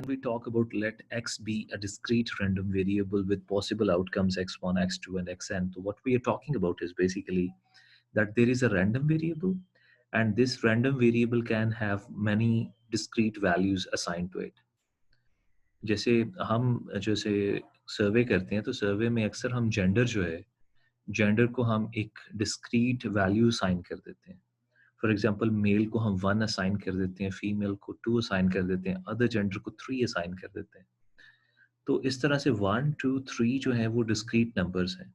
we talk about let x be a discrete random variable with possible outcomes x1, x2, and xn. So what we are talking about is basically that there is a random variable, and this random variable can have many discrete values assigned to it. जैसे हम जैसे सर्वे करते हैं तो सर्वे में अक्सर हम gender जो है जेंडर को हम एक डिस्क्रीट वैल्यू असाइन कर देते हैं. फॉर एग्जांपल मेल को हम 1 असाइन कर देते हैं, फीमेल को 2 असाइन कर देते हैं, अदर जेंडर को 3 असाइन कर देते हैं. तो इस तरह से 1 2 3 जो है वो डिस्क्रीट नंबर्स हैं,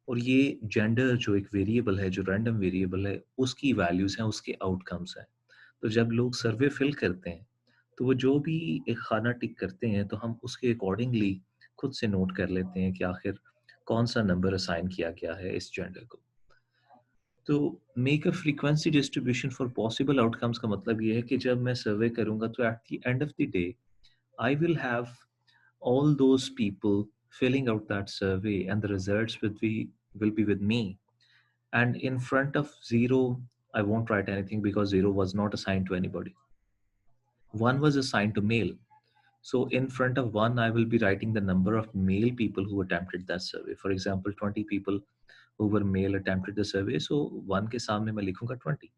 और ये जेंडर जो एक वेरिएबल है, जो रैंडम वेरिएबल है, उसकी वैल्यूज़ हैं, उसके आउटकम्स हैं. तो जब लोग सर्वे फिल करते हैं तो वो जो भी एक खाना टिक करते हैं तो हम उसके अकॉर्डिंगली खुद से नोट कर लेते हैं कि आखिर कौन सा नंबर असाइन किया गया है इस जेंडर को. तो make a frequency distribution for possible outcomes का मतलब ये है कि जब मैं सर्वे करूंगा तो at the end of the day I will have all those people filling out that survey and the results will be with me, and in front of 0 I won't write anything because 0 was not assigned to anybody. 1 was assigned to male. So in front of 1, I will be writing the number of male people who attempted that survey. For example, 20 people who were male attempted the survey. So 1 के सामने मैं लिखूंगा 20.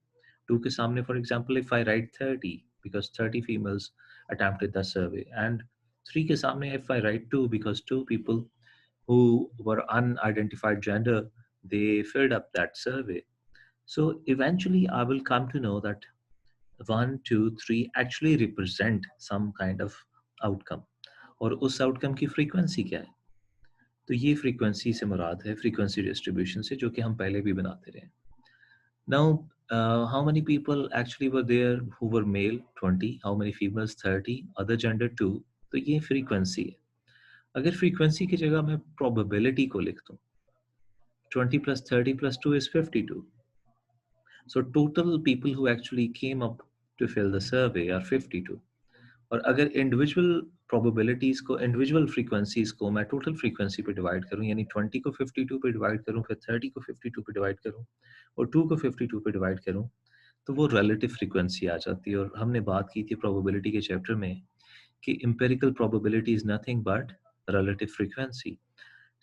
2 के सामने, for example, if I write 30, because 30 females attempted that survey. And 3 के सामने if I write 2, because 2 people who were unidentified gender, they filled up that survey. So eventually I will come to know that 1 2 3 actually represent some kind of outcome, और उस outcome की frequency क्या है. तो ये frequency से मुराद है frequency distribution से, जो कि हम पहले भी बनाते रहे. Now how many people actually were there who were male 20, how many females 30, other gender 2. तो ये फ्रीक्वेंसी है. अगर फ्रीक्वेंसी की जगह मैं प्रोबेबिलिटी को लिख दूं, 20 plus 30 plus 2 is 52. So total people who actually came up to fill the survey are 52. और अगर इंडिविजुअल प्रोबेबिलिटीज को, इंडिविजुअल फ्रीक्वेंसीज को मैं टोटल फ्रीक्वेंसी पे डिवाइड करूं, यानी 20 को 52 पे डिवाइड करूं, फिर 30 को 52 पे डिवाइड करूं और 2 को 52 पे डिवाइड करूं, तो वो रिलेटिव फ्रीक्वेंसी आ जाती है. और हमने बात की थी प्रोबेबिलिटी के चैप्टर में कि empirical probability is nothing but relative frequency.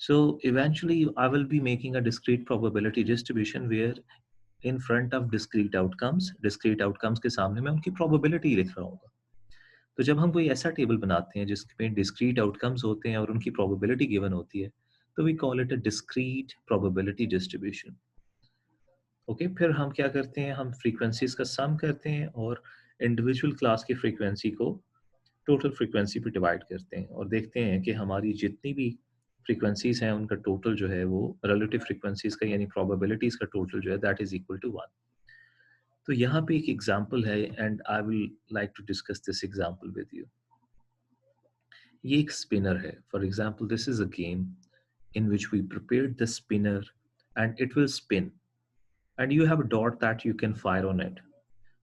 So eventually I will be making a discrete probability distribution where in front of discrete outcomes के सामने मैं उनकी probability लिख रहा हूँ. तो जब हम कोई ऐसा टेबल बनाते हैं जिसमें डिस्क्रीट आउटकम्स होते हैं और उनकी प्रोबेबिलिटी गिवन होती है, तो we call it a discrete probability distribution. Okay, फिर हम क्या करते हैं, हम फ्रीक्वेंसीज का सम करते हैं और इंडिविजुअल क्लास की फ्रीक्वेंसी को टोटल फ्रीक्वेंसी पे डिवाइड करते हैं और देखते हैं कि हमारी जितनी भी फ्रीक्वेंसीज हैं उनका टोटल जो है वो रिलेटिव फ्रीक्वेंसीज का यानी प्रोबेबिलिटीज का टोटल जो है दैट इज इक्वल टू 1. तो यहाँ पे एक एग्जांपल है and I will like to discuss this example with you. ये एक स्पिनर है. For example this is a game in which we prepared the spinner and it will spin and you have a dot that you can fire on it.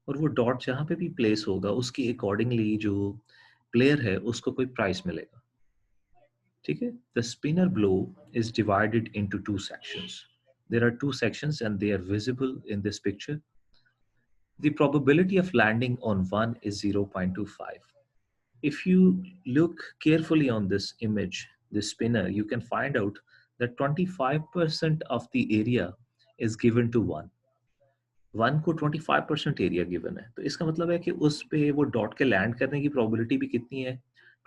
और वो dot जहाँ पे भी place होगा उसकी अकॉर्डिंगली जो player है उसको कोई प्राइस मिलेगा. ठीक है. The spinner blow is divided into two sections. There are two sections and they are visible in this picture. The probability of landing on one is 0.25. If you look carefully on this image, this spinner, you can find out that 25% of the area is given to one. 1 को 25% area given है, तो इसका मतलब है कि उस पे वो डॉट के लैंड करने की प्रोबेबिलिटी भी कितनी है,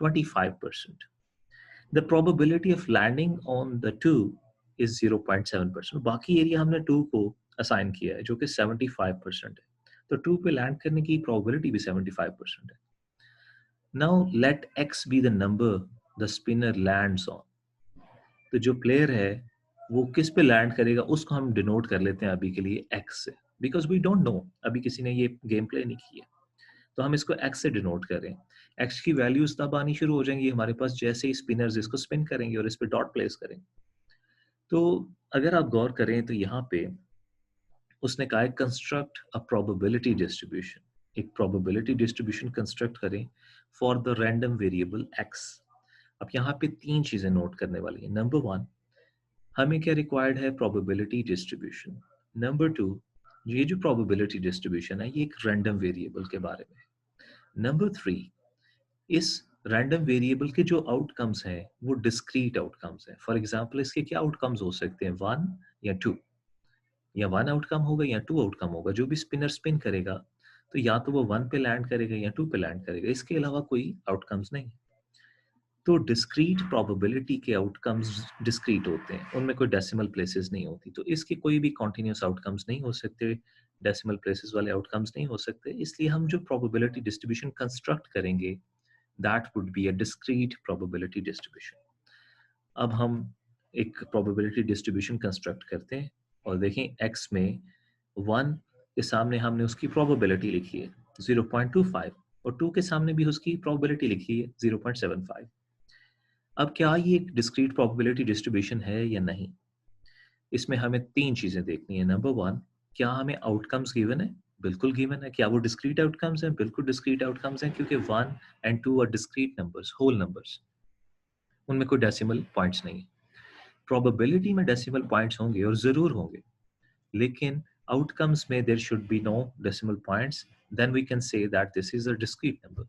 25%. The probability of landing on the 2 is 0.7%. बाकी एरिया हमने 2 को असाइन किया है जो कि 75% है, तो 2 पे लैंड करने की प्रोबेबिलिटी भी 75% है. Now let x be the number the spinner lands on. तो जो प्लेयर है वो किस पे लैंड करेगा उसको हम डिनोट कर लेते हैं अभी के लिए x से, बिकॉज वी डोंट नो, अभी किसी ने ये गेम प्ले नहीं किया, तो हम इसको x से डिनोट कर रहे हैं. x की वैल्यूज तब आनी शुरू हो जाएंगी हमारे पास जैसे ही स्पिनर्स इसको स्पिन करेंगे और इस पे डॉट प्लेस करेंगे. तो अगर आप गौर करें तो यहाँ पे उसने कहा है कंस्ट्रक्ट अ प्रोबेबिलिटी डिस्ट्रीब्यूशन. एक प्रोबेबिलिटी डिस्ट्रीब्यूशन कंस्ट्रक्ट करें for the random variable x. अब यहाँ पे 3 चीजें नोट करने वाली है. नंबर 1, हमें क्या रिक्वायर्ड है, प्रोबेबिलिटी डिस्ट्रीब्यूशन. नंबर 2, ये जो प्रोबेबिलिटी डिस्ट्रीब्यूशन है ये एक रैंडम वेरिएबल के बारे में. नंबर 3, इस रैंडम वेरिएबल के जो आउटकम्स हैं वो डिस्क्रीट आउटकम्स हैं। फॉर एग्जांपल इसके क्या आउटकम्स हो सकते हैं, 1 या 2, या 1 आउटकम होगा या 2 आउटकम होगा। जो भी स्पिनर स्पिन करेगा तो या तो वो 1 पे लैंड करेगा या 2 पे लैंड करेगा, इसके अलावा कोई आउटकम्स नहीं। तो डिस्क्रीट प्रोबेबिलिटी के आउटकम्स डिस्क्रीट होते हैं, उनमें कोई डेसिमल प्लेसेस नहीं होती, तो इसके कोई भी कॉन्टिन्यूस आउटकम्स नहीं हो सकते, डेसिमल प्लेसेस वाले आउटकम्स नहीं हो सकते। इसलिए हम जो प्रोबेबिलिटी डिस्ट्रीब्यूशन कंस्ट्रक्ट करेंगे that would be a discrete probability distribution. अब हम एक प्रोबेबिलिटी डिस्ट्रीब्यूशन कंस्ट्रक्ट करते हैं और देखें x में 1 के सामने हमने उसकी प्रोबेबिलिटी लिखी है 0.25 और 2 के सामने भी उसकी प्रोबेबिलिटी लिखी है 0.75। अब क्या ये एक डिस्क्रीट प्रोबेबिलिटी डिस्ट्रीब्यूशन है या नहीं, इसमें हमें 3 चीज़ें देखनी है। नंबर 1, क्या हमें आउटकम्स गिवन है? बिल्कुल गिवन है। क्या वो डिस्क्रीट आउटकम्स हैं? बिल्कुल डिस्क्रीट आउटकम्स हैं, क्योंकि 1 and 2 are discrete numbers, whole numbers, उनमें कोई डेसिमल पॉइंट्स नहीं है। प्रोबेबिलिटी में डेसिमल पॉइंट्स होंगे और ज़रूर होंगे, लेकिन आउटकम्स में there should be no decimal points, then we can say that this is a discrete number.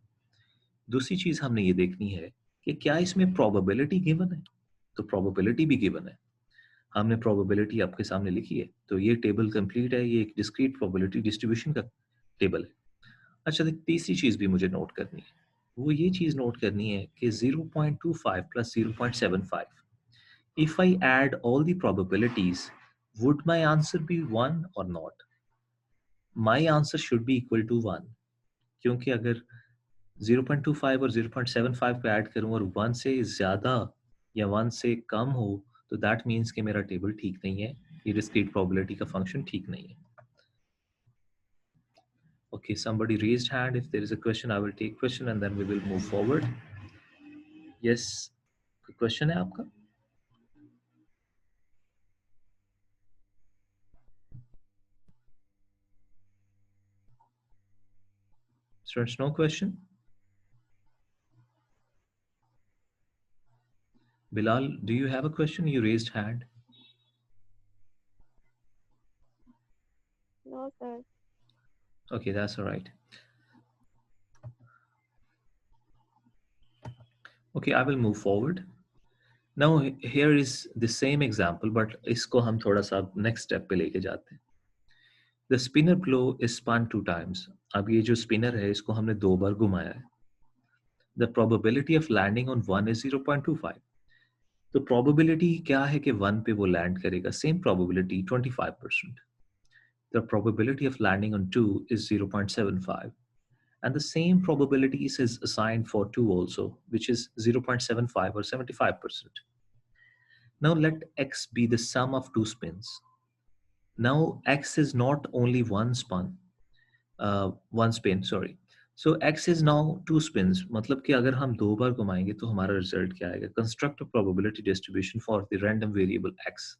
दूसरी चीज़ हमने ये देखनी है कि क्या इसमें प्रोबेबिलिटी गिवन है, तो प्रोबेबिलिटी भी गिवन है, हमने प्रोबेबिलिटी आपके सामने लिखी है, तो ये टेबल कंप्लीट है, ये एक डिस्क्रीट प्रोबेबिलिटी डिस्ट्रीब्यूशन का टेबल है। अच्छा, तीसरी चीज़ भी मुझे नोट करनी है, वो ये चीज़ नोट करनी है कि 0.25 plus 0.75, if I add all the probabilities, would my answer be 1 or not? My answer should be equal to 1, क्योंकि अगर 0.25 और 0.75 पे ऐड करूं और 1 से ज़्यादा या 1 से कम हो, तो दैट मीन्स कि मेरा टेबल ठीक नहीं है, ये डिस्क्रीट प्रोबेबिलिटी का फंक्शन ठीक नहीं है। Okay, somebody raised hand. If there is a question, I will take question and then we will move forward. Yes, कोई question है आपका? Students, no question? Bilal, do you have a question? You raised hand. No, sir. Okay, that's all right. Okay, I will move forward. Now here is the same example, but इसको हम थोड़ा सा next step पे लेके जाते हैं. The spinner globe is spun 2 times. अब ये जो spinner है इसको हमने 2 बार घुमाया है. The probability of landing on 1 is 0.25. तो probability क्या है कि 1 पे वो land करेगा? Same probability, 25%. The probability of landing on 2 is 0.75. And the same probabilities is assigned for 2 also, which is 0.75 or 75%. Now let x be the sum of 2 spins. Now x is not only one spin, sorry. So x is now 2 spins. मतलब कि अगर हम 2 बार घुमाएंगे तो हमारा result क्या आएगा? Construct a probability distribution for the random variable x.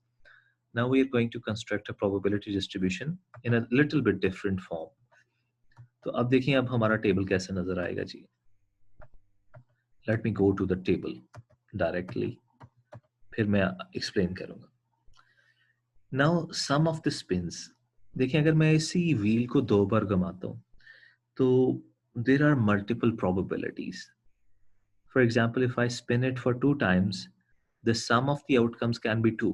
Now we are going to construct a probability distribution in a little bit different form. तो अब देखिए अब हमारा टेबल कैसे नजर आएगा जी. Let me go to the table directly. फिर मैं एक्सप्लेन करूंगा. Now some of the spins, देखिए अगर मैं इसी व्हील को 2 बार घुमाता हूँ तो there are multiple probabilities. For example if I spin it for 2 times, the sum of the outcomes can be 2.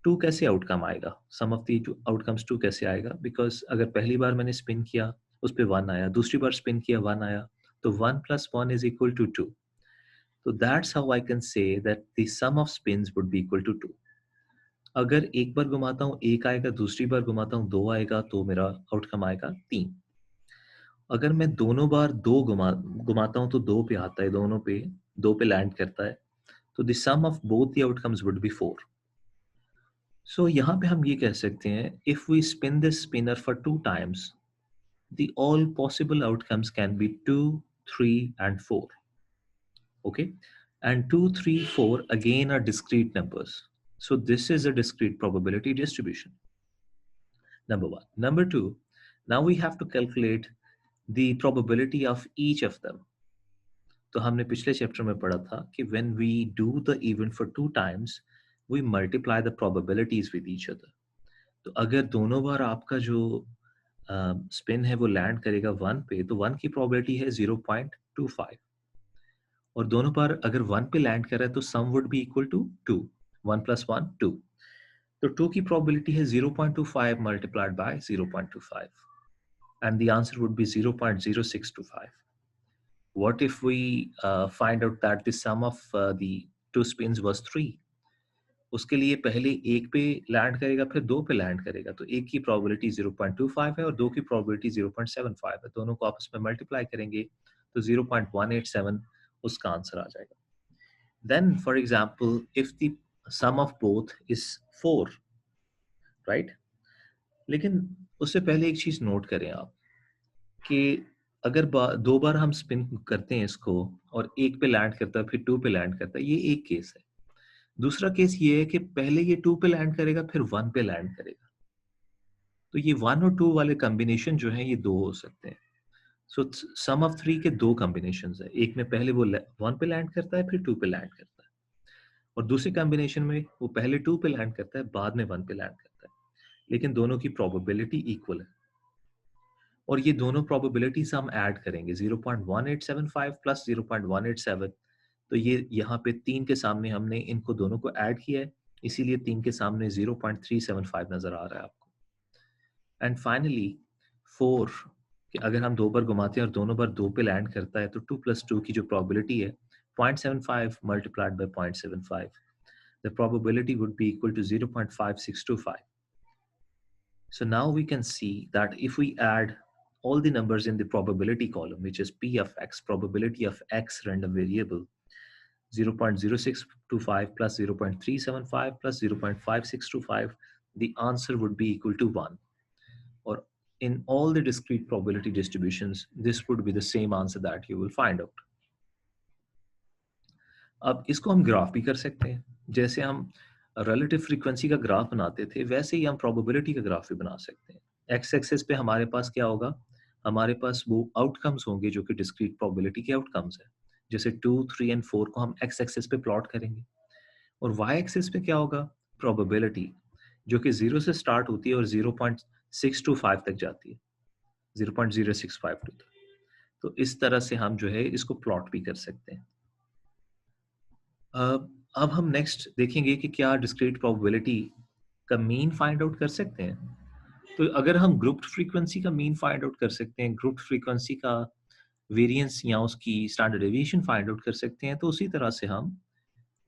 2 कैसे आउटकम आएगा? सम ऑफ द आउटकम्स 2 कैसे आएगा? बिकॉज अगर पहली बार मैंने स्पिन किया उस पर 1 आया, दूसरी बार स्पिन किया 1 आया, तो 1 plus 1 is equal to 2. So that's how I can say that the sum of spins would be equal to 2. अगर एक बार घुमाता हूँ 1 आएगा, दूसरी बार घुमाता हूँ 2 आएगा, तो मेरा आउटकम आएगा 3. अगर मैं दोनों बार 2 घुमाता हूँ तो 2 पे आता है, दोनों पे 2 पे लैंड करता है, तो the sum of both the outcomes would be 4. So यहाँ पे हम ये कह सकते हैं if we spin this spinner for 2 times, the all possible outcomes can be 2, 3 and 4. Okay, and 2, 3, 4 again are discrete numbers, so this is a discrete probability distribution. Number 1. Number 2, now we have to calculate the probability of each of them. तो हमने पिछले chapter में पढ़ा था कि when we do the event for 2 times, we multiply the probabilities with each other. तो अगर दोनों बार आपका जो स्पिन है वो लैंड करेगा 1 पे, तो 1 की प्रोबेबिलिटी है 0.25. और दोनों पर अगर 1 पे लैंड कर रहा है तो सम वुड बी इक्वल टू 2, 1 + 1 2। तो 2 की प्रोबेबिलिटी है 0.25 multiplied by 0.25 and the answer would be 0.0625. What if we find out that the sum of the two spins was 3? उसके लिए पहले एक पे लैंड करेगा फिर दो पे लैंड करेगा, तो एक की प्रोबेबिलिटी 0.25 है और दो की प्रोबेबिलिटी 0.75 है। दोनों को आपस में मल्टीप्लाई करेंगे तो 0.187 उसका आंसर आ जाएगा। Then for example if the sum of both is 4, right? लेकिन उससे पहले एक चीज नोट करें आप कि अगर दो बार हम स्पिन करते हैं इसको और एक पे लैंड करता है फिर टू पे लैंड करता है, ये एक केस है। दूसरा केस ये है कि पहले ये 2 पे लैंड करेगा फिर 1 पे लैंड करेगा। तो ये 1 और 2 वाले कॉम्बिनेशन जो हैं ये 2 हो सकते हैं। सो सम ऑफ 3 के 2 कॉम्बिनेशंस हैं। एक में पहले वो 1 पे लैंड करता है फिर 2 पे लैंड करता है। और दूसरे कॉम्बिनेशन में वो पहले 2 पे लैंड करता है बाद में 1 पे लैंड करता है। लेकिन दोनों की प्रोबेबिलिटी इक्वल है। और ये दोनों प्रोबेबिलिटीज हम ऐड करेंगे 0.1875 प्लस 0.187। तो ये यहाँ पे 3 के सामने हमने इनको दोनों को ऐड किया है, इसीलिए 3 के सामने 0.375 नजर आ रहा है आपको। एंड फाइनली 4 कि अगर हम दो बार घुमाते हैं और दोनों बार 2 पे लैंड करता है तो 2 + 2 की जो प्रोबेबिलिटी है 0.75 multiplied by 0.75, the probability would be equal to 0.5625। So now we can see that if we add all the numbers in the probability column, which is P of X, probability of X random variable, 0.0625 plus 0.375 plus 0.5625, the answer would be equal to 1. Or in all the discrete probability distributions, this would be the same answer that you will find out. अब इसको हम graph भी कर सकते हैं। जैसे हम relative frequency का ग्राफ बनाते थे वैसे ही हम प्रोबेबिलिटी का ग्राफ भी बना सकते हैं। एक्स एक्सिस पे हमारे पास क्या होगा, हमारे पास वो आउटकम्स होंगे जो कि डिस्क्रीट प्रोबेबिलिटी के आउटकम्स है। जैसे 2, 3 एंड 4 को हम एक्स एक्सिस पे प्लॉट करेंगे और वाई एक्सिस पे क्या होगा, प्रोबेबिलिटी जो कि 0 से स्टार्ट होती है और 0.625 तक जाती है, 0.0652 तक। तो इस तरह से हम जो है इसको प्लॉट भी कर सकते हैं। अब हम नेक्स्ट देखेंगे कि क्या डिस्क्रीट प्रोबेबिलिटी का मीन फाइंड आउट कर सकते हैं। तो अगर हम ग्रुप फ्रीक्वेंसी का मीन फाइंड आउट कर सकते हैं, ग्रुप फ्रीक्वेंसी का वेरिएंस या उसकी स्टैंडर्ड डेविएशन फाइंड आउट कर सकते हैं, तो उसी तरह से हम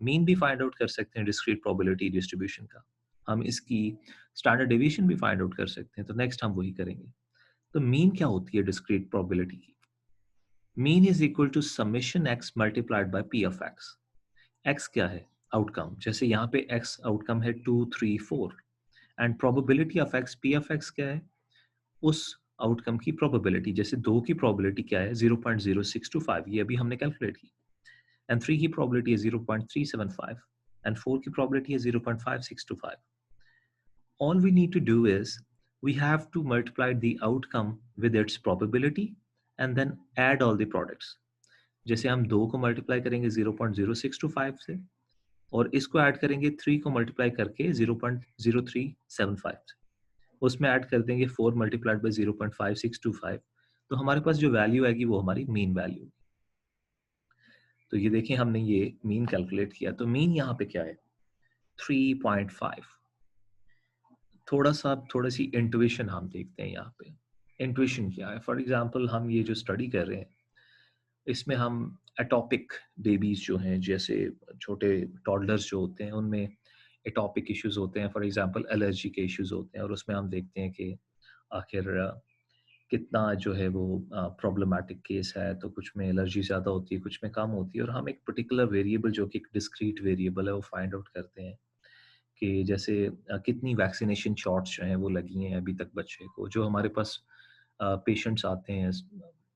मीन भी फाइंड आउट कर सकते हैं डिस्क्रीट प्रोबेबिलिटी डिस्ट्रीब्यूशन का। हम इसकी स्टैंडर्ड डेविएशन भी फाइंड आउट कर सकते हैं, तो नेक्स्ट हम वही करेंगे। तो मीन क्या होती है डिस्क्रीट प्रोबेबिलिटी की? Mean is equal to summation x multiplied by p of x. X क्या है, आउटकम। जैसे यहाँ पे एक्स आउटकम है 2, 3, 4 and probability of x P of x क्या है, उस आउटकम की प्रोबेबिलिटी। जैसे 2 की प्रोबेबिलिटी क्या है 0.0625, ये अभी हमने कैलकुलेट की। एंड 3 की प्रोबेबिलिटी है 0.375 एंड 4 की प्रोबेबिलिटी है 0.5625। All we need to do is we have to multiply the outcome with its probability and then add all the products. जैसे हम 2 को मल्टीप्लाई करेंगे 0.0625 से और इसको ऐड करेंगे 3 को मल्टीप्लाई करके 0.0375 से, उसमें ऐड कर देंगे 4 मल्टीप्लाइड बाई 0.5625, तो हमारे पास जो वैल्यू आएगी वो हमारी मीन वैल्यू। तो ये देखिए हमने ये मीन कैलकुलेट किया, तो मीन यहाँ पे क्या है 3.5। थोड़ी सी इंट्यूशन हम देखते हैं यहाँ पे। इंट्यूशन क्या है, फॉर एग्जांपल हम ये जो स्टडी कर रहे हैं इसमें हम एटॉपिक बेबीज जो हैं, जैसे छोटे टॉडलर्स जो होते हैं उनमें एटॉपिक इश्यूज होते हैं, फॉर एग्जांपल एलर्जी के इश्यूज होते हैं, और उसमें हम देखते हैं कि आखिर कितना जो है वो प्रॉब्लमेटिक केस है। तो कुछ में एलर्जी ज़्यादा होती है, कुछ में कम होती है, और हम एक पर्टिकुलर वेरिएबल जो कि एक डिस्क्रीट वेरिएबल है वो फाइंड आउट करते हैं कि जैसे कितनी वैक्सीनेशन शॉट्स जो हैं वो लगी हैं अभी तक बच्चे को। जो हमारे पास पेशेंट्स आते हैं,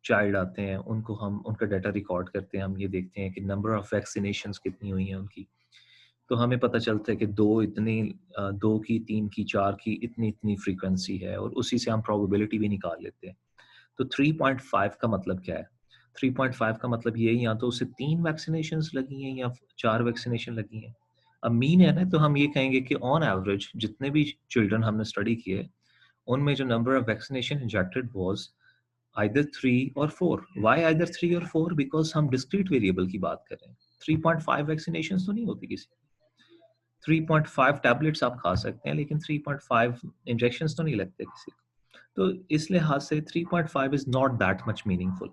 चाइल्ड आते हैं, उनको हम उनका डाटा रिकॉर्ड करते हैं। हम ये देखते हैं कि नंबर ऑफ वैक्सीनेशंस कितनी हुई हैं उनकी। तो हमें पता चलता है कि 2 की, 3 की, 4 की इतनी फ्रीक्वेंसी है, और उसी से हम प्रोबेबिलिटी भी निकाल लेते हैं। तो 3.5 का मतलब क्या है? 3.5 का मतलब ये है या तो उसे 3 वैक्सीनेशंस लगी हैं या 4 वैक्सीनेशन लगी हैं। अब मीन है ना, तो हम ये कहेंगे कि ऑन एवरेज जितने भी चिल्ड्रन हमने स्टडी किए उनमें जो number of vaccination injected was either 3 और 4. व्हाई आइदर 3 और 4? बिकॉज हम डिस्क्रीट वेरिएबल की बात कर रहे हैं. 3.5 वैक्सीनेशन तो नहीं होती किसी. 3.5 टैबलेट्स आप खा सकते हैं, लेकिन 3.5 इंजेक्शंस तो नहीं लगते किसी को. तो इस लिहाज से 3.5 is not that much meaningful.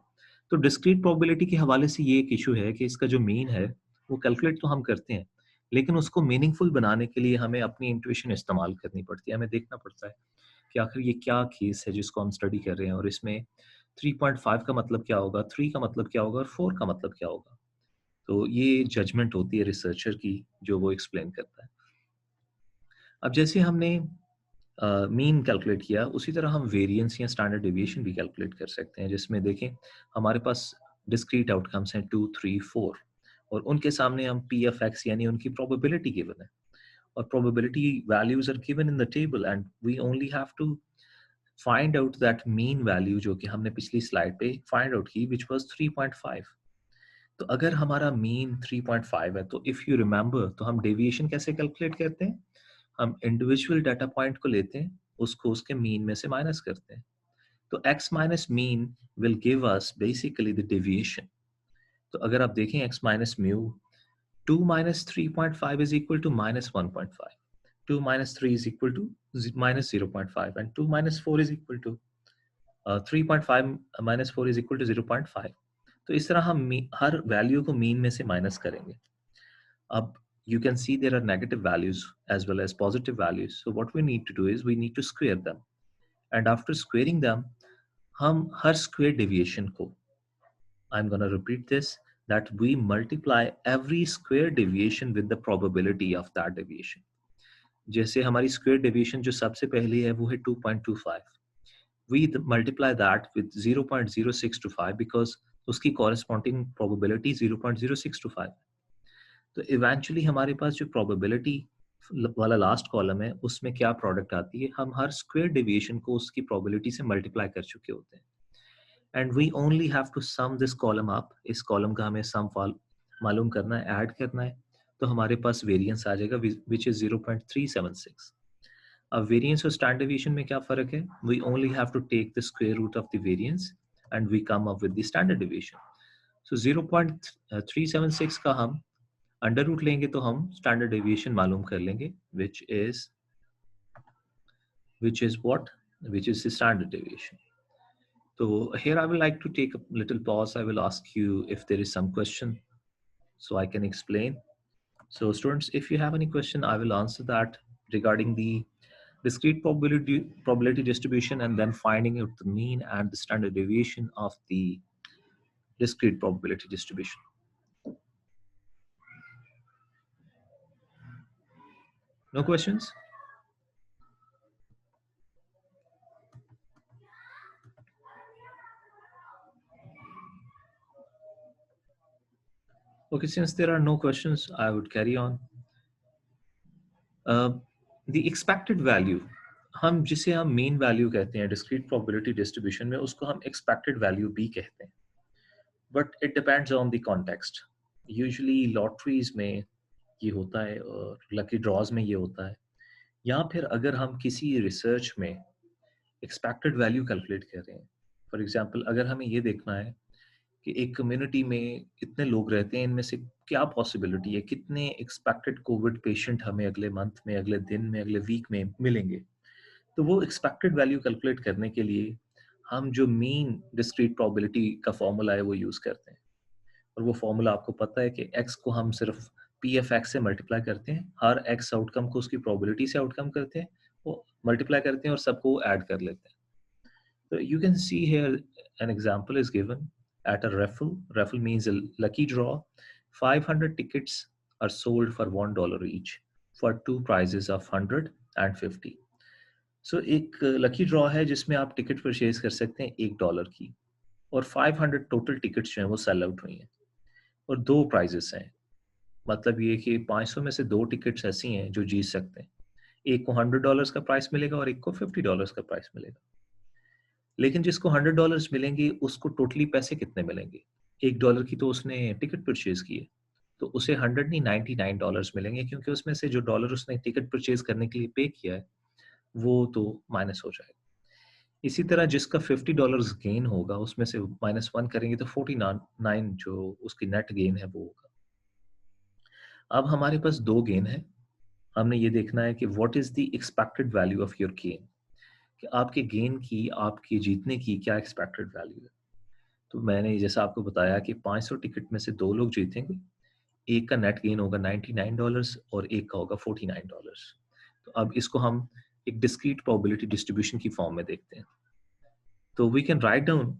तो डिस्क्रीट प्रोबेबिलिटी के हवाले से ये एक इशू है कि इसका जो मीन है वो कैलकुलेट तो हम करते हैं, लेकिन उसको मीनिंगफुल बनाने के लिए हमें अपनी इंट्यूशन इस्तेमाल करनी पड़ती है. हमें देखना पड़ता है कि आखिर ये क्या केस है जिसको हम स्टडी कर रहे हैं, और इसमें 3.5 का मतलब क्या होगा, 3 का मतलब क्या होगा और 4 का मतलब क्या होगा. तो ये जजमेंट होती है रिसर्चर की, जो वो एक्सप्लेन करता है. अब जैसे हमने मीन कैलकुलेट किया, उसी तरह हम वेरिएंस या स्टैंडर्ड डेविएशन भी कैलकुलेट कर सकते हैं, जिसमें देखें हमारे पास डिस्क्रीट आउटकम्स हैं 2, 3, 4, और उनके सामने हम पी एफ एक्स यानी उनकी प्रोबेबिलिटी गिवन है, और probability values are given in the table, and we only have to find out that mean value जो कि हमने पिछली स्लाइड पे फाइंड आउट की, विच वाज 3.5. तो अगर हमारा मीन 3.5 है, तो इफ़ यू रिमेंबर, तो हम डेविएशन कैसे कैलकुलेट करते हैं? हम इंडिविजुअल डाटा पॉइंट को लेते हैं, उसको उसके मीन में से माइनस करते हैं. तो x minus mean will give us basically the deviation. तो अगर आप देखें x minus mu, 2 minus 3.5 is equal to minus 1.5, 2 minus 3 is equal to minus 0.5, and 2 minus 4 is equal to 3.5 minus 4 is equal to 0.5. तो इस तरह हम हर value को mean में से माइनस करेंगे. अब you can see there are negative values as well as positive values. So what we need to do is we need to square them. And after squaring them, हम हर square deviation को, I'm going to repeat this, that we multiply every square deviation with the probability of that deviation. जैसे हमारी square deviation जो सबसे पहली है वो है 2.25. We multiply that with 0.0625 because उसकी corresponding probability 0.0625. तो इवेंचुअली हमारे पास जो प्रोबेबिलिटी वाला लास्ट कॉलम है, उसमें क्या प्रोडक्ट आती है, हम हर स्क्वायर डेविएशन को उसकी प्रोबेबिलिटी से मल्टीप्लाई कर चुके होते हैं. And we only have to sum this column up. इस कॉलम का हमें सम मालूम करना है, ऐड करना है, तो हमारे पास वेरिएंस आ जाएगा विच इज 0.376. अब वेरिएंस और स्टैंडर्ड डेविएशन में क्या फर्क है? We only have to take the square root of the variance and we come up with the standard deviation. So 0.376 का हम अंडर रूट लेंगे तो हम स्टैंडर्ड डेविएशन मालूम कर लेंगे, which is what, which is the standard deviation. So here I would like to take a little pause. I will ask you if there is some question so I can explain. So students, if you have any question, I will answer that regarding the discrete probability distribution, and then finding out the mean and the standard deviation of the discrete probability distribution. No questions? Okay, since there are no questions, I would carry on. The expected value, हम जिसे हम mean value कहते हैं discrete probability distribution में, उसको हम expected value भी कहते हैं. But it depends on the context. Usually lotteries में ये होता है और lucky draws में ये होता है. या फिर अगर हम किसी research में expected value calculate कर रहे हैं, for example अगर हमें ये देखना है कि एक कम्युनिटी में कितने लोग रहते हैं, इनमें से क्या पॉसिबिलिटी है, कितने एक्सपेक्टेड कोविड पेशेंट हमें अगले मंथ में, अगले दिन में, अगले वीक में मिलेंगे. तो वो एक्सपेक्टेड वैल्यू कैलकुलेट करने के लिए हम जो मीन डिस्क्रीट प्रोबेबिलिटी का फॉर्मूला है वो यूज़ करते हैं. और वो फॉर्मूला आपको पता है कि एक्स को हम सिर्फ पी एफ एक्स से मल्टीप्लाई करते हैं, हर एक्स आउटकम को उसकी प्रोबेबिलिटी से आउटकम करते हैं, वो मल्टीप्लाई करते हैं और सबको ऐड कर लेते हैं. So you can see here an example is given at a raffle. Raffle means a lucky draw. 500 tickets are sold for $1 each for two prizes of 100 and 50. So एक lucky draw है जिसमें आप ticket purchase कर सकते हैं $1 की, और 500 total tickets जो हैं वो सेल आउट हुई हैं, और दो प्राइजेस हैं. मतलब ये कि 500 में से दो टिकट्स ऐसी हैं जो जीत सकते हैं. एक को $100 का प्राइस मिलेगा और एक को $50 का प्राइस मिलेगा. लेकिन जिसको $100 मिलेंगे उसको टोटली पैसे कितने मिलेंगे? $1 की तो उसने टिकट परचेज की है, तो उसे 100 नहीं $99 मिलेंगे, क्योंकि उसमें से जो डॉलर उसने टिकट परचेज करने के लिए पे किया है वो तो माइनस हो जाएगा. इसी तरह जिसका $50 गेन होगा उसमें से -1 करेंगे तो 49 जो उसकी नेट गेन है वो होगा। अब हमारे पास 2 गेन है। हमने ये देखना है कि what is the expected value of your gain, कि आपके गेन की, आपके जीतने की क्या एक्सपेक्टेड वैल्यू है। तो मैंने जैसा आपको बताया कि 500 टिकट में से 2 लोग जीतेंगे, एक का नेट गेन होगा $99 और एक का होगा $49। तो अब इसको हम एक डिस्क्रीट प्रोबेबिलिटी डिस्ट्रीब्यूशन की फॉर्म में देखते हैं। तो we can write down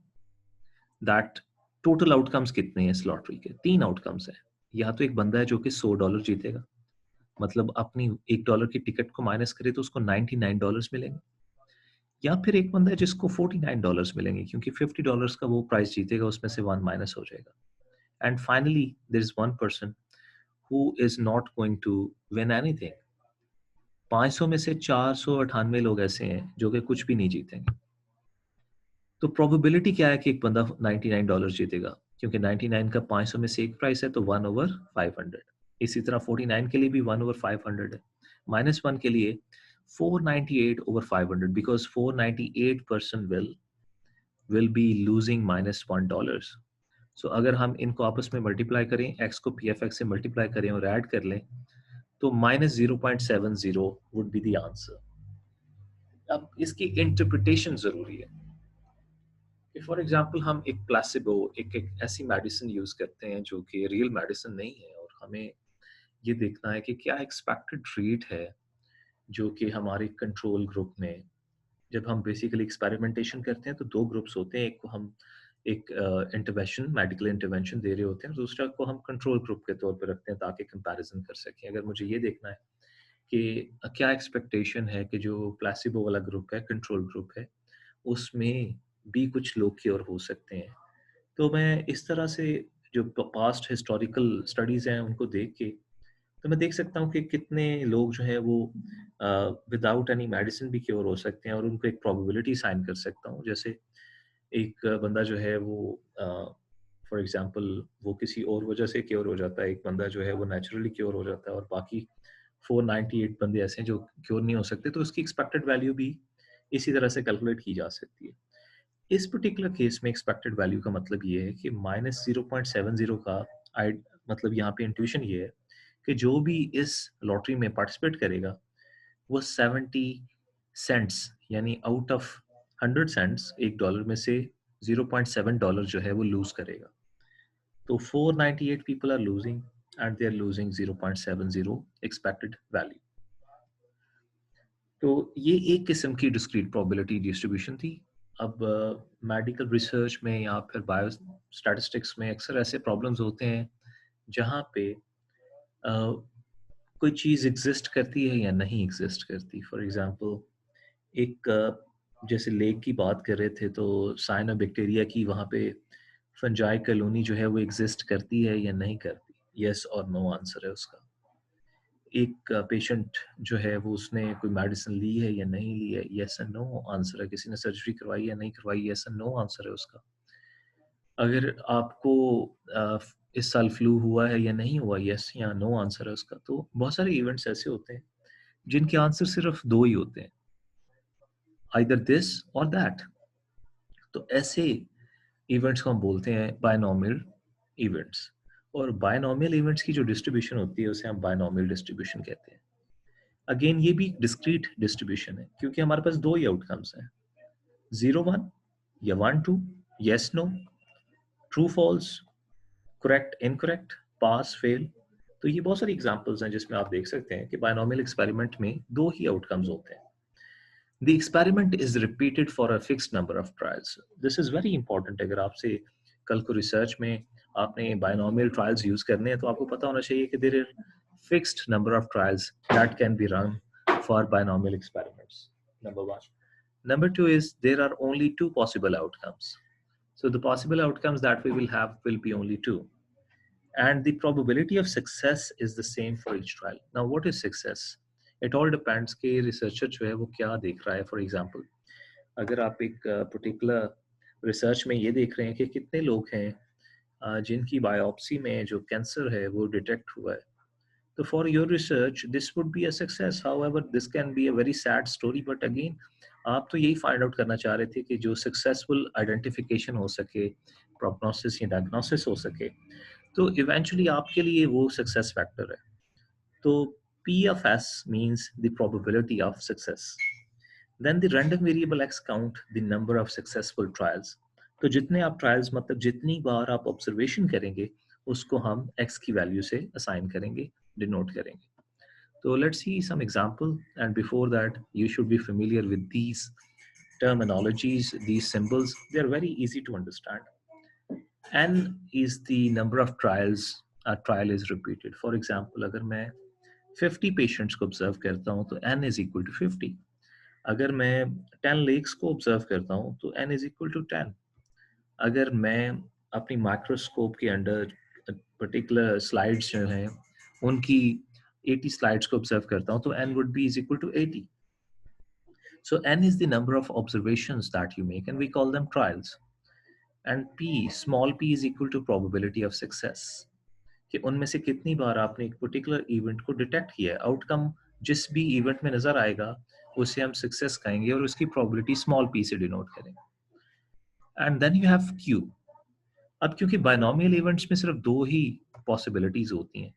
that total outcomes कितने हैं इस लॉटरी के। 3 आउटकम्स हैं। या तो एक बंदा है जो कि $100 जीतेगा, मतलब अपनी $1 की टिकट को माइनस करे तो उसको $99 मिलेंगे। या फिर एक बंदा है जिसको $49 मिलेंगे, क्योंकि $50 का वो प्राइस जीतेगा, उसमें से 1 माइनस हो जाएगा। And finally there is one person who is not going to win anything. 500 में से 498 लोग ऐसे हैं जो कि कुछ भी नहीं जीतेंगे। तो प्रोबेबिलिटी क्या है कि एक बंदा $99 जीतेगा, क्योंकि 99 का 500 में से एक प्राइस है तो 1/500। इसी तरह 49 के लिए भी 1/500 है। -1 के लिए 498/500, बिकॉज 498 will be losing -$1। सो अगर हम इनको आपस में मल्टीप्लाई करें, x को pfx से मल्टीप्लाई करें और ऐड कर लें, तो -0.70 वुड बी द आंसर। अब इसकी इंटरप्रिटेशन जरूरी है। फॉर एग्जाम्पल हम एक प्लासिबो, एक ऐसी मेडिसिन यूज करते हैं जो कि रियल मेडिसिन नहीं है, और हमें ये देखना है कि क्या एक्सपेक्टेड रेट है जो कि हमारे कंट्रोल ग्रुप में, जब हम बेसिकली एक्सपेरिमेंटेशन करते हैं तो 2 ग्रुप्स होते हैं। एक को हम एक इंटरवेंशन, मेडिकल इंटरवेंशन दे रहे होते हैं, दूसरा को हम कंट्रोल ग्रुप के तौर पर रखते हैं ताकि कंपैरिजन कर सकें। अगर मुझे ये देखना है कि क्या एक्सपेक्टेशन है कि जो प्लासिबो वाला ग्रुप है, कंट्रोल ग्रुप है, उसमें भी कुछ लोग क्योर हो सकते हैं, तो मैं इस तरह से जो पास्ट हिस्टोरिकल स्टडीज़ हैं उनको देख के, तो मैं देख सकता हूँ कि कितने लोग जो है वो विदाउट एनी मेडिसिन भी क्योर हो सकते हैं, और उनको एक प्रोबेबिलिटी साइन कर सकता हूँ। जैसे एक बंदा जो है वो फॉर एग्जांपल वो किसी और वजह से क्योर हो जाता है, एक बंदा जो है वो नेचुरली क्योर हो जाता है, और बाकी 498 बंदे ऐसे हैं जो क्योर नहीं हो सकते, तो उसकी एक्सपेक्टेड वैल्यू भी इसी तरह से कैलकुलेट की जा सकती है। इस पर्टिकुलर केस में एक्सपेक्टेड वैल्यू का मतलब ये है कि -0.70 का आई, मतलब यहाँ पे इंट्यूशन ये है कि जो भी इस लॉटरी में पार्टिसिपेट करेगा वो 70 सेंट्स, यानी आउट ऑफ 100 सेंट्स, $1 में से $0.7 जो है वो लूज करेगा। तो 498 people are losing and they are losing 0.70 expected value. तो ये एक किस्म की डिस्क्रीट प्रोबेबिलिटी डिस्ट्रीब्यूशन थी। अब मेडिकल रिसर्च में या फिर बायो स्टैटिस्टिक्स में अक्सर ऐसे प्रॉब्लम्स होते हैं जहाँ पे कोई चीज़ एग्जिस्ट करती है या नहीं एग्जिस्ट करती। फॉर एग्जांपल एक जैसे लेक की बात कर रहे थे, तो साइनोबैक्टीरिया की वहाँ पे फंजाई कॉलोनी जो है वो एग्जिस्ट करती है या नहीं करती, यस और नो आंसर है उसका। एक पेशेंट जो है वो उसने कोई मेडिसिन ली है या नहीं ली है, यस एंड नो आंसर है। किसी ने सर्जरी करवाई या नहीं करवाई, यस एंड नो आंसर है उसका। अगर आपको इस साल फ्लू हुआ है या नहीं हुआ, यस या नो आंसर है उसका। तो बहुत सारे इवेंट्स ऐसे होते हैं जिनके आंसर सिर्फ 2 ही होते हैं, आइदर दिस और दैट। तो ऐसे इवेंट्स को हम बोलते हैं बायनॉमियल इवेंट्स, और बायनॉमियल इवेंट्स की जो डिस्ट्रीब्यूशन होती है उसे हम बायनॉमियल डिस्ट्रीब्यूशन कहते हैं। अगेन ये भी डिस्क्रीट डिस्ट्रीब्यूशन है, क्योंकि हमारे पास 2 ही आउटकम्स हैं, 0-1 या 1-2, yes no, true false, correct incorrect, pass fail. तो ये बहुत सारी एग्जांपल्स हैं जिसमें आप देख सकते हैं कि बायनॉमियल एक्सपेरिमेंट में 2 ही आउटकम्स होते हैं। The experiment is repeated for a fixed number of trials. This is very important. अगर आपसे कल को रिसर्च में आपने बायनॉमियल ट्रायल्स यूज करने हैं तो आपको पता होना चाहिए कि there are fixed number of trials that can be run for binomial experiments, number 1. Number 2 is there are only 2 possible outcomes. So the possible outcomes that we will have will be only 2. And the probability of success is the same for each trial. Now, what is success? It all depends कि researcher जो है वो क्या देख रहा है. For example, अगर आप एक particular research में ये देख रहे हैं कि कितने लोग हैं जिनकी biopsy में जो cancer है वो detect हुआ है, so for your research, this would be a success. However, this can be a very sad story. But again, आप तो यही फाइंड आउट करना चाह रहे थे कि जो सक्सेसफुल आइडेंटिफिकेशन हो सके, प्रोग्नोसिस या डायग्नोसिस हो सके, तो इवेंचुअली आपके लिए वो सक्सेस फैक्टर है। तो P of S means the probability of success. Then the random variable X count the number of successful trials. तो जितने आप ट्रायल्स मतलब जितनी बार आप ऑब्जर्वेशन करेंगे उसको हम X की वैल्यू से असाइन करेंगे, डिनोट करेंगे। So let's see some example, and before that you should be familiar with these terminologies, these symbols. They are very easy to understand. N is the number of trials a trial is repeated. For example, अगर मैं 50 patients को observe करता हूँ तो N is equal to 50. अगर मैं 10 lakes को observe करता हूँ तो N is equal to 10. अगर मैं अपनी माइक्रोस्कोप के अंडर पर्टिकुलर स्लाइड्स जो हैं उनकी 80 slides को observe करता हूँ तो N would be is equal to 80. So N is the number of observations that you make and we call them trials. And P, small p is equal to probability of success. कि उनमें से कितनी बार आपने एक particular event को detect किया है, outcome जिस भी इवेंट में नजर आएगा उसे हम सक्सेस कहेंगे और उसकी प्रोबेबिलिटी स्मॉल p से डिनोट करेंगे। And then you have q। अब क्योंकि बायनोमियल इवेंट्स में सिर्फ दो ही पॉसिबिलिटीज होती हैं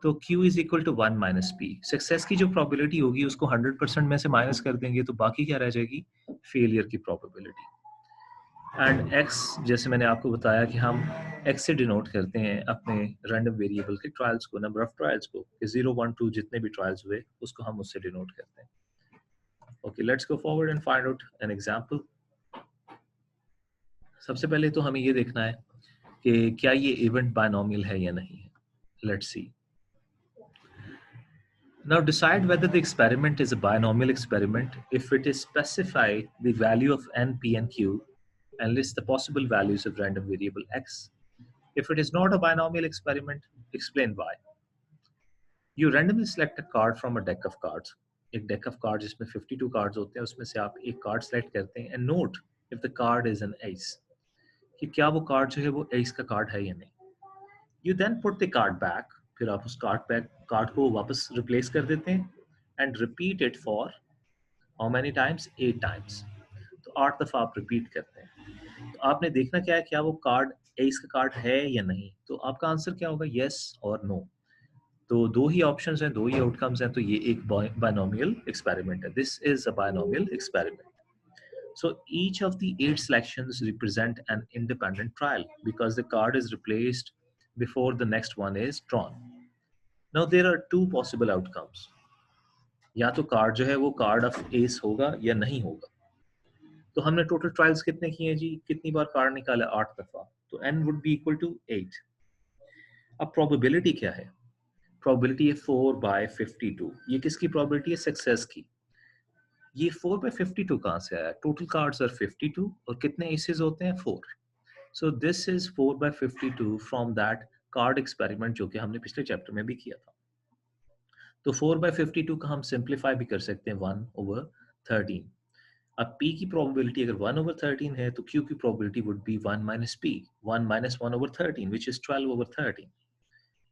तो q is equal to 1 minus p। Success की जो प्रोबेबिलिटी होगी उसको 100% में से माइनस कर देंगे तो बाकी क्या रह जाएगी, फेलियर की प्रोबेबिलिटी। एंड x, जैसे मैंने आपको बताया कि हम x से डिनोट करते हैं अपने रैंडम वेरिएबल के ट्रायल्स को, नंबर ऑफ ट्रायल्स को, कि 0 1 2 जितने भी ट्रायल्स हुए उसको हम उससे डिनोट करते हैं। Okay, let's go forward and find out an example. सबसे पहले तो हमें ये देखना है कि क्या ये इवेंट बायनोमियल है या नहीं है। Let's see. Now decide whether the experiment is a binomial experiment if it is specify the value of n, p and q and list the possible values of random variable x. If it is not a binomial experiment, explain why. You randomly select a card from a deck of cards. एक deck of cards जिसमें 52 cards होते हैं उसमें से आप एक card select करते हैं and note if the card is an ace, कि क्या वो card जो है वो ace का card है या नहीं। You then put the card back, फिर आप उस card को वापस replace कर देते हैं and repeat it for how many times? 8 times. तो 8 दफा आप repeat करते हैं। तो आपने देखना क्या है, क्या वो कार्ड एस का कार्ड है या नहीं। तो आपका आंसर क्या होगा, यस और नो। तो दो ही ऑप्शंस हैं, दो ही आउटकम्स हैं, तो ये एक बायनोमियल एक्सपेरिमेंट है। This is a binomial experiment. So each of the 8 selections represent an independent trial because the card is replaced before the next one is drawn. Now there are two possible outcomes. या तो card जो है वो card of S होगा या नहीं होगा। तो हमने टोटल ट्रायल्स कितने किए हैं जी, कितनी बार कार्ड निकाला, 8 दफा, तो n would be equal to 8। अब प्रोबेबिलिटी क्या है, प्रोबेबिलिटी है 4/52। ये किसकी प्रोबेबिलिटी है, सक्सेस की। ये 4/52 कहाँ से आया, टोटल कार्ड्स आर 52 और कितने एसेस होते हैं, 4। So this is 4/52 from that card experiment जो कि हमने पिछले चैप्टर में भी किया था। तो 4/52 का हम सिंप्लीफाई भी कर सकते हैं 1/13। अब p की प्रोबेबिलिटी अगर 1/13 है तो q की probability would B 1 minus p, 1 minus 1/13 which is 12/13।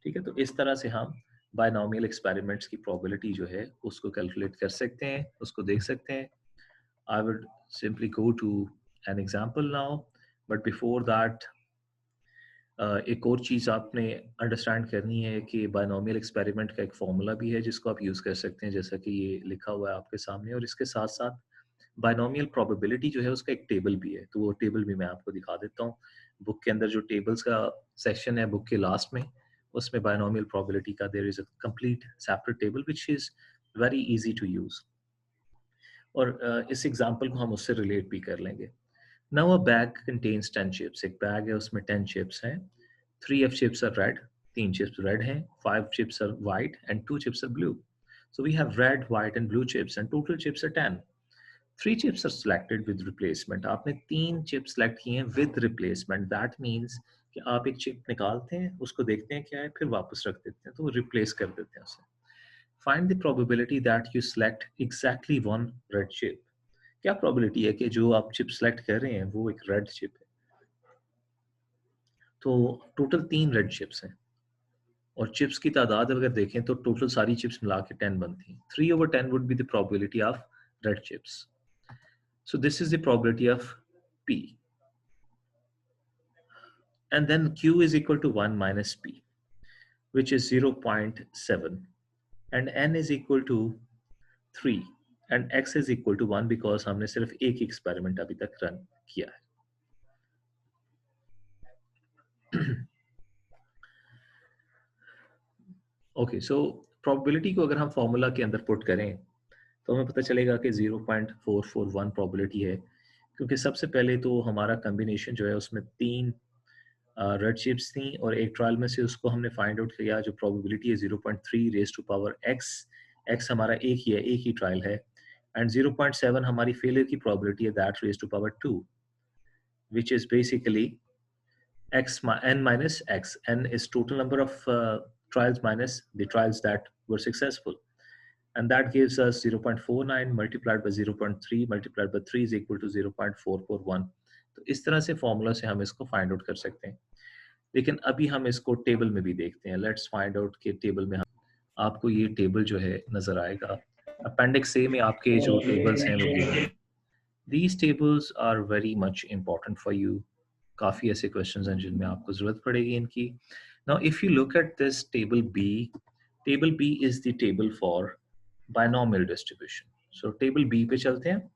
ठीक है, तो इस तरह से हम बायनोमियल एक्सपेरिमेंट्स की प्रोबेबिलिटी जो है उसको कैलकुलेट कर सकते हैं, उसको देख सकते हैं। I would simply go to an example now, but before that एक और चीज़ आपने अंडरस्टैंड करनी है कि बायनोमियल एक्सपेरिमेंट का एक फॉर्मूला भी है जिसको आप यूज़ कर सकते हैं, जैसा कि ये लिखा हुआ है आपके सामने। और इसके साथ साथ बायनोमियल प्रोबेबिलिटी जो है उसका एक टेबल भी है, तो वो टेबल भी मैं आपको दिखा देता हूँ। बुक के अंदर जो टेबल्स का सेक्शन है बुक के लास्ट में, उसमें बायनोमियल प्रोबेबिलिटी का there is a complete separate table which is very easy to use. और इस एग्जांपल को हम उससे रिलेट भी कर लेंगे। नाउ अ बैग कंटेन्स 10 चिप्स। एक बैग है उसमें 10 चिप्स हैं। 3 of chips are red, 3 chips red हैं, 5 chips are white and 2 chips are blue. So we have red, white and blue chips and total chips are 10. 3 chips are selected with replacement. आपने 3 chips select किए हैं with replacement. That means कि आप एक chip निकालते हैं, उसको देखते हैं क्या है, फिर वापस रख देते हैं, तो वो replace कर देते हैं उसे। Find the probability that you select exactly one red chip. क्या probability है कि जो आप chip select कर रहे हैं वो एक red chip है। तो total 3 red chips हैं और चिप्स की तादाद अगर देखें तो टोटल सारी चिप्स मिला के 10 बनती हैं। 3/10 would be the probability of red chips. So this is the probability of P. And then Q is equal to 1 minus P, which is 0.7. And N is equal to 3. And X is equal to 1 because हमने सिर्फ एक experiment अभी तक run किया है. Okay, so probability को अगर हम फॉर्मूला के अंदर पुट करें तो हमें पता चलेगा कि 0.441 प्रोबेबिलिटी है, क्योंकि सबसे पहले तो हमारा कॉम्बिनेशन जो है उसमें 3 रेड चिप्स थी और एक ट्रायल में से उसको हमने फाइंड आउट किया. जो प्रोबेबिलिटी है 0.3 रेज टू पावर x हमारा एक ही है, एक ही ट्रायल है. एंड 0.7 हमारी फेलियर की प्रोबेबिलिटी है, that raise to power 2, which is basically n minus x. N is total number of trials minus the trials that were successful. And that gives us 0.49 multiplied by 0.3 multiplied by 3 is equal to 0.441. तो इस तरह से formula से हम इसको find out कर सकते हैं. लेकिन अभी हम इसको टेबल में भी देखते हैं. लेट्स फाइंड आउट के टेबल में आपको ये टेबल जो है नजर आएगा. अपेंडिक्स ए में आपके जो टेबल्स हैं वो ये हैं. These tables are very much important for you. काफ़ी ऐसे क्वेश्चंस हैं जिनमें आपको ज़रूरत पड़ेगी इनकी. Now if you look at this table B is the table for binomial distribution. So table B पे चलते हैं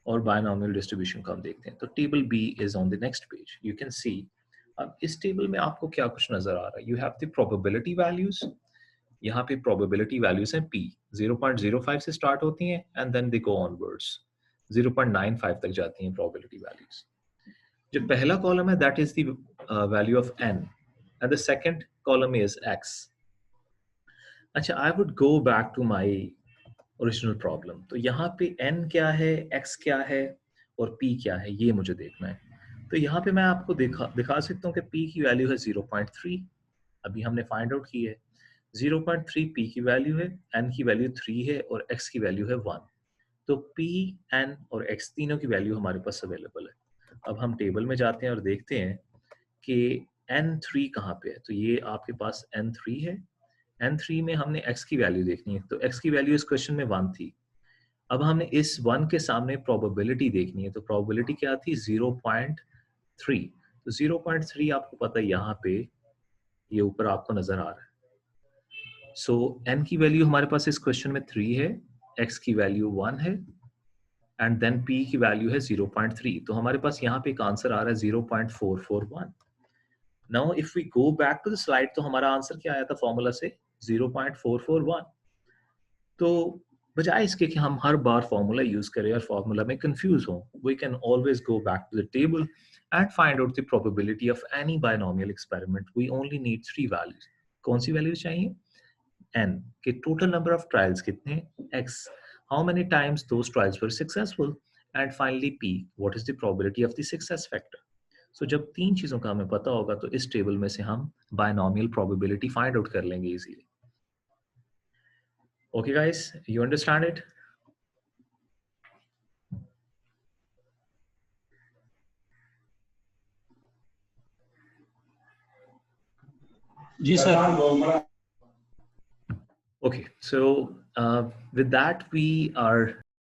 और binomial distribution को हम देखते हैं. तो table B is on the next page. You can see अब इस टेबल में आपको क्या कुछ नजर आ रहा है. You have the probability values. यहाँ पे probability values हैं P. 0.05 से start होती हैं and then they go onwards. 0.95 तक जाती हैं probability values. जो पहला कॉलम है that is the value of n and the second column is x. अच्छा, I would go back to my original problem. तो यहाँ पे n क्या है, x क्या है और p क्या है, ये मुझे देखना है. तो यहाँ पे मैं आपको दिखा सकता हूँ कि p की वैल्यू है 0.3. अभी हमने फाइंड आउट की है. 0.3 p की वैल्यू है, n की वैल्यू 3 है और x की वैल्यू है 1. तो p, n और x तीनों की वैल्यू हमारे पास अवेलेबल है. अब हम टेबल में जाते हैं और देखते हैं कि n3 कहाँ पे है. तो ये आपके पास n3 है. n3 में हमने x की वैल्यू देखनी है. तो x की वैल्यू इस क्वेश्चन में 1 थी. अब हमने इस 1 के सामने प्रोबेबिलिटी देखनी है. तो प्रोबेबिलिटी क्या थी, 0.3. तो 0.3 आपको पता है यहाँ पे ये ऊपर आपको नजर आ रहा है. सो n की वैल्यू हमारे पास इस क्वेश्चन में 3 है, x की वैल्यू 1 है एंड देन p की वैल्यू है 0.3. तो हमारे पास यहाँ पे एक आंसर आ रहा है 0.441. Now if we go back to the slide तो हमारा आंसर क्या आया था फॉर्मूला से, 0.441. तो बजाय इसके कि हम हर बार फॉर्मूला यूज करें और फॉर्मूला में कंफ्यूज हो, we can always go back to the table and find out the probability of any binomial experiment. We only need 3 values. कौन सी वैल्यूज चाहिए, n के टोटल नंबर ऑफ ट्रायल्स कितने, x how many times those trials were successful, and finally p what is the probability of the success factor. So जब 3 चीजों का हमें पता होगा तो इस टेबल में से हम binomial probability find out कर लेंगे easily. Okay guys, you understand it? जी sir. Okay, so with that we are